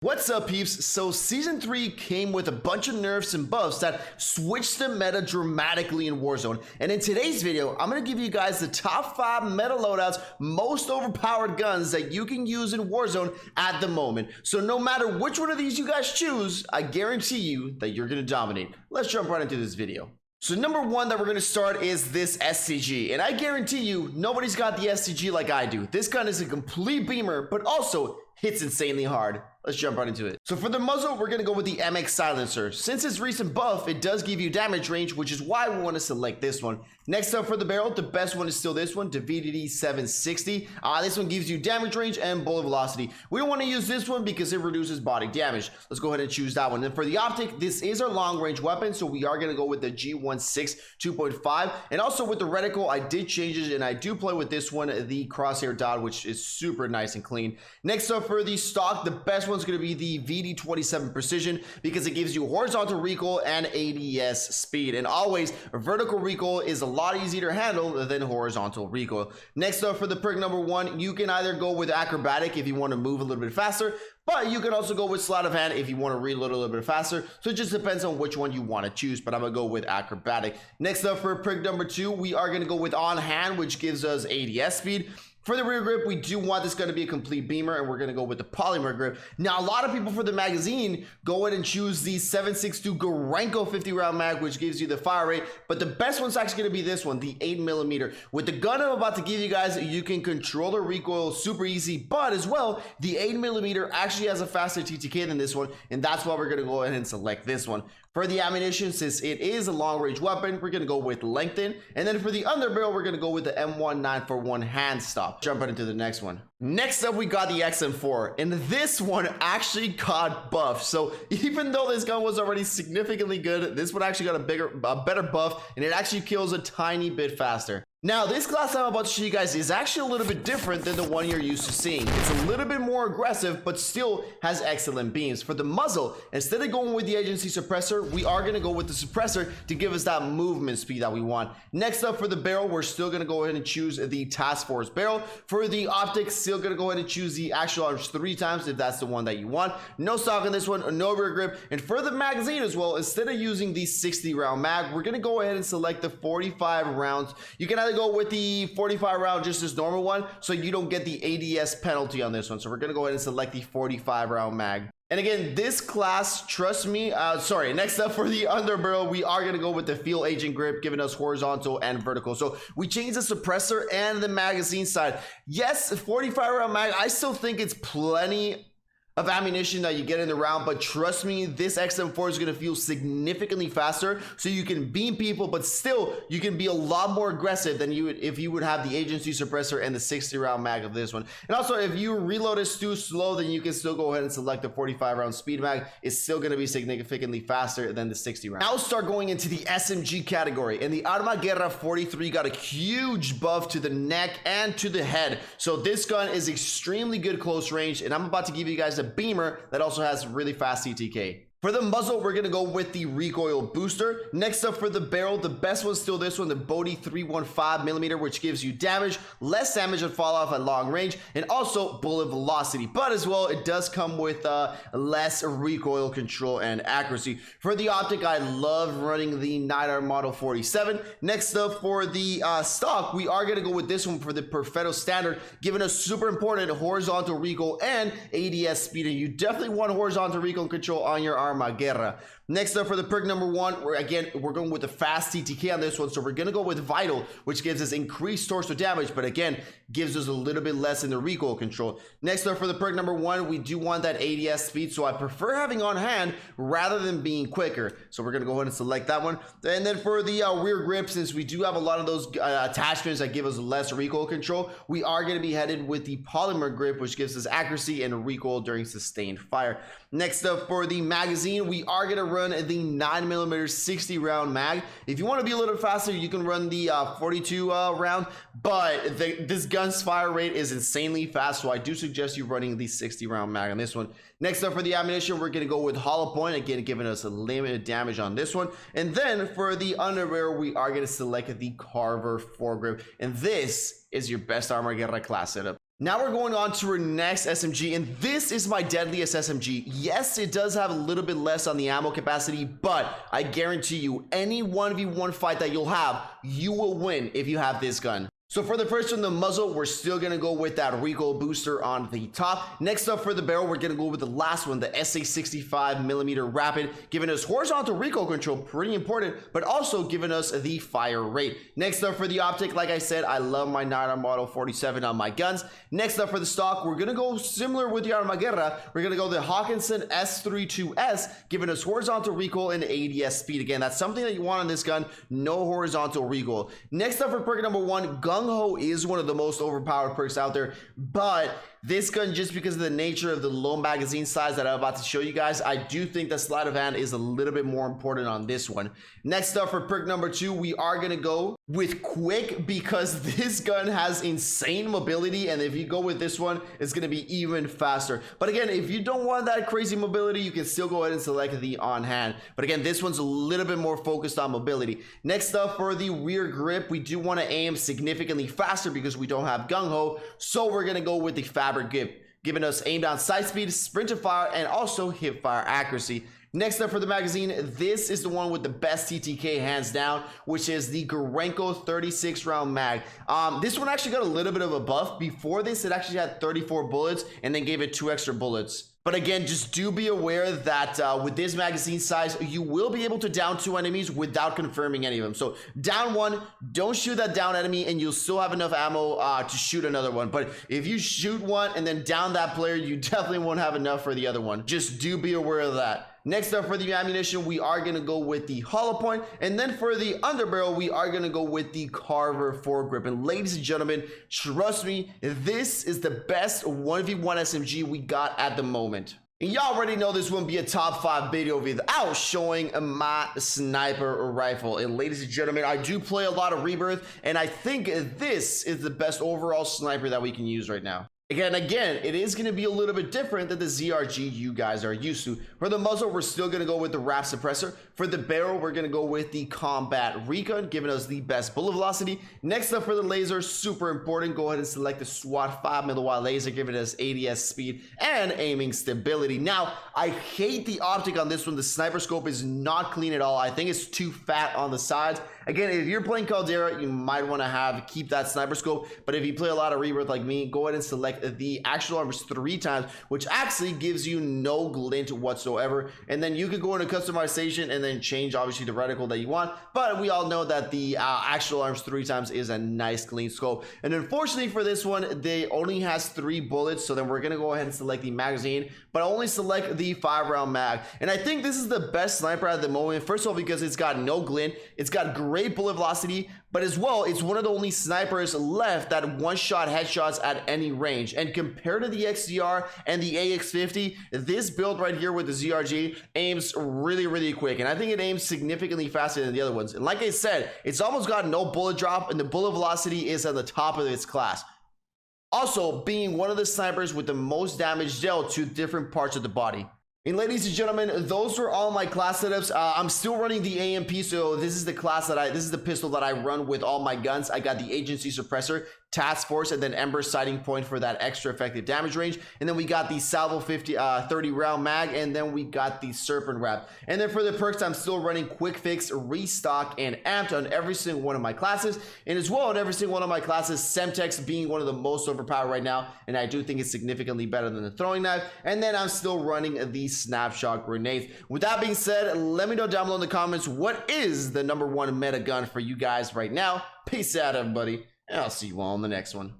What's up, peeps? So season 3 came with a bunch of nerfs and buffs that switched the meta dramatically in Warzone, and in today's video I'm going to give you guys the top 5 meta loadouts, most overpowered guns that you can use in Warzone at the moment. So no matter which one of these you guys choose, I guarantee you that you're going to dominate. Let's jump right into this video. So number one that we're going to start is this SCG, and I guarantee you nobody's got the SCG like I do. This gun is a complete beamer, but also hits insanely hard. Let's jump right into it. So for the muzzle, we're going to go with the MX Silencer. Since its recent buff, it does give you damage range, which is why we want to select this one. Next up for the barrel, the best one is still this one, the VDD 760. This one gives you damage range and bullet velocity. We don't want to use this one because it reduces body damage. Let's go ahead and choose that one. Then for the optic, this is our long range weapon, so we are going to go with the G16 2.5. And also with the reticle, I did change it, and I do play with this one, the crosshair dot, which is super nice and clean. Next up for the stock, the best one's going to be the VD27 Precision because it gives you horizontal recoil and ADS speed, and always vertical recoil is a lot easier to handle than horizontal recoil. Next up for the perk number one, you can either go with acrobatic if you want to move a little bit faster, but you can also go with sleight of hand if you want to reload a little bit faster. So it just depends on which one you want to choose, but I'm gonna go with acrobatic. Next up for perk number two, we are going to go with on hand, which gives us ADS speed. For the rear grip, we do want this gun to be a complete beamer, and we're going to go with the polymer grip. Now, a lot of people for the magazine go ahead and choose the 7.62 Gorenko 50 round mag, which gives you the fire rate, but the best one's actually going to be this one, the 8mm. With the gun I'm about to give you guys, you can control the recoil super easy, but as well, the 8mm actually has a faster TTK than this one, and that's why we're going to go ahead and select this one. For the ammunition, since it is a long-range weapon, we're going to go with lengthen. And then for the underbarrel, we're going to go with the M1941 hand stop. Jump right into the next one. Next up, we got the XM4, and this one actually got buffed. So even though this gun was already significantly good, this one actually got a better buff, and it actually kills a tiny bit faster. Now, this class I'm about to show you guys is actually a little bit different than the one you're used to seeing. It's a little bit more aggressive, but still has excellent beams. For the muzzle, instead of going with the agency suppressor, we are going to go with the suppressor to give us that movement speed that we want. Next up for the barrel, we're still going to go ahead and choose the Task Force barrel. For the optics, still going to go ahead and choose the Action Arms 3 times if that's the one that you want. No stock on this one, no rear grip. And for the magazine as well, instead of using the 60 round mag, we're going to go ahead and select the 45 rounds. You can either go with the 45 round, just this normal one, so you don't get the ADS penalty on this one. So we're gonna go ahead and select the 45 round mag. And again, this class, trust me, next up for the underbarrel, we are gonna go with the field agent grip, giving us horizontal and vertical. So we changed the suppressor and the magazine side. Yes, 45 round mag, I still think it's plenty of ammunition that you get in the round, but trust me, this XM4 is going to feel significantly faster, so you can beam people, but still you can be a lot more aggressive than you would if you would have the agency suppressor and the 60 round mag of this one. And also, if you reload it too slow, then you can still go ahead and select the 45 round speed mag. It's still going to be significantly faster than the 60 round. Now start going into the SMG category, and the Arma Guerra 43 got a huge buff to the neck and to the head. So this gun is extremely good close range, and I'm about to give you guys a beamer that also has really fast CTK. For the muzzle, we're going to go with the recoil booster. Next up for the barrel, the best one's still this one, the Bodhi 315mm, which gives you damage, less damage and fall off at long range, and also bullet velocity. But as well, it does come with less recoil control and accuracy. For the optic, I love running the Night Art Model 47. Next up for the stock, we are going to go with this one for the Perfetto Standard, giving us super important horizontal recoil and ADS speed. And you definitely want horizontal recoil control on your Arma Guerra. Next up for the perk number one, we're going with the fast TTK on this one, so we're gonna go with Vital, which gives us increased torso damage, but again, gives us a little bit less in the recoil control. Next up for the perk number one, we do want that ADS speed, so I prefer having on hand rather than being quicker. So we're gonna go ahead and select that one. And then for the rear grip, since we do have a lot of those attachments that give us less recoil control, we are gonna be headed with the polymer grip, which gives us accuracy and recoil during sustained fire. Next up for the magazine, we are gonna run the 9mm 60 round mag. If you want to be a little faster, you can run the 42 round, but this gun's fire rate is insanely fast, so I do suggest you running the 60 round mag on this one. Next up for the ammunition, we're going to go with hollow point, again giving us a limited damage on this one. And then for the underwear, we are going to select the Carver foregrip, and this is your best Arma Guerra class setup. Now we're going on to our next SMG, and this is my deadliest SMG. Yes, it does have a little bit less on the ammo capacity, but I guarantee you, any 1v1 fight that you'll have, you will win if you have this gun. So for the first one, the muzzle, we're still going to go with that recoil booster on the top. Next up for the barrel, we're going to go with the last one, the SA65mm Rapid, giving us horizontal recoil control, pretty important, but also giving us the fire rate. Next up for the optic, like I said, I love my 9mm Model 47 on my guns. Next up for the stock, we're going to go similar with the Armaguerra. We're going to go the Hawkinson S32S, giving us horizontal recoil and ADS speed. Again, that's something that you want on this gun, no horizontal recoil. Next up for perk number 1, Gung Ho is one of the most overpowered perks out there, but this gun, just because of the nature of the low magazine size that I'm about to show you guys, I do think that sleight of hand is a little bit more important on this one. Next up for perk number 2, we are going to go with quick, because this gun has insane mobility, and if you go with this one, it's going to be even faster. But again, if you don't want that crazy mobility, you can still go ahead and select the on hand. But again, this one's a little bit more focused on mobility. Next up for the rear grip, we do want to aim significantly faster because we don't have gung ho, so we're going to go with the fabric grip, giving us aim down sight speed, sprint to fire, and also hip fire accuracy. Next up for the magazine, this is the one with the best TTK hands down, which is the Gorenko 36 round mag. This one actually got a little bit of a buff. Before this, it actually had 34 bullets and then gave it 2 extra bullets. But again, just do be aware that with this magazine size, you will be able to down 2 enemies without confirming any of them. So down 1, don't shoot that down enemy, and you'll still have enough ammo to shoot another one. But if you shoot one and then down that player, you definitely won't have enough for the other one. Just do be aware of that. Next up for the ammunition, we are going to go with the hollow point, and then for the underbarrel, we are going to go with the Carver foregrip. And ladies and gentlemen, trust me, this is the best 1v1 SMG we got at the moment. And y'all already know this wouldn't be a top 5 video without showing my sniper rifle. And ladies and gentlemen, I do play a lot of Rebirth, and I think this is the best overall sniper that we can use right now. Again, it is going to be a little bit different than the ZRG you guys are used to. For the muzzle, we're still going to go with the RAP suppressor. For the barrel, we're going to go with the Combat Recon, giving us the best bullet velocity. Next up for the laser, super important, go ahead and select the SWAT 5mm laser, giving us ADS speed and aiming stability. Now, I hate the optic on this one. The sniper scope is not clean at all. I think it's too fat on the sides. Again, if you're playing Caldera, you might want to keep that sniper scope, but if you play a lot of Rebirth like me, go ahead and select the actual arms 3 times, which actually gives you no glint whatsoever. And then you could go into customization and then change obviously the reticle that you want, but we all know that the actual arms 3 times is a nice clean scope. And unfortunately for this one, they only has 3 bullets, so then we're gonna go ahead and select the magazine, but only select the 5-round mag. And I think this is the best sniper at the moment. First of all, because it's got no glint, it's got great bullet velocity, but as well, it's one of the only snipers left that one-shot headshots at any range. And compared to the XDR and the AX50, this build right here with the ZRG aims really quick, and I think it aims significantly faster than the other ones. And like I said, it's almost got no bullet drop, and the bullet velocity is at the top of its class. Also, being one of the snipers with the most damage dealt to different parts of the body. And ladies and gentlemen, those were all my class setups. I'm still running the AMP, so this is the class that this is the pistol that I run with all my guns. I got the Agency Suppressor, Task Force, and then Ember Sighting Point for that extra effective damage range. And then we got the Salvo 30 round mag, and then we got the Serpent Wrap. And then for the perks, I'm still running Quick Fix, Restock, and Amped on every single one of my classes. And as well on every single one of my classes, Semtex being one of the most overpowered right now, and I do think it's significantly better than the throwing knife. And then I'm still running the Snapshot Grenades. With that being said, let me know down below in the comments, what is the #1 meta gun for you guys right now? Peace out, everybody, and I'll see you all in the next one.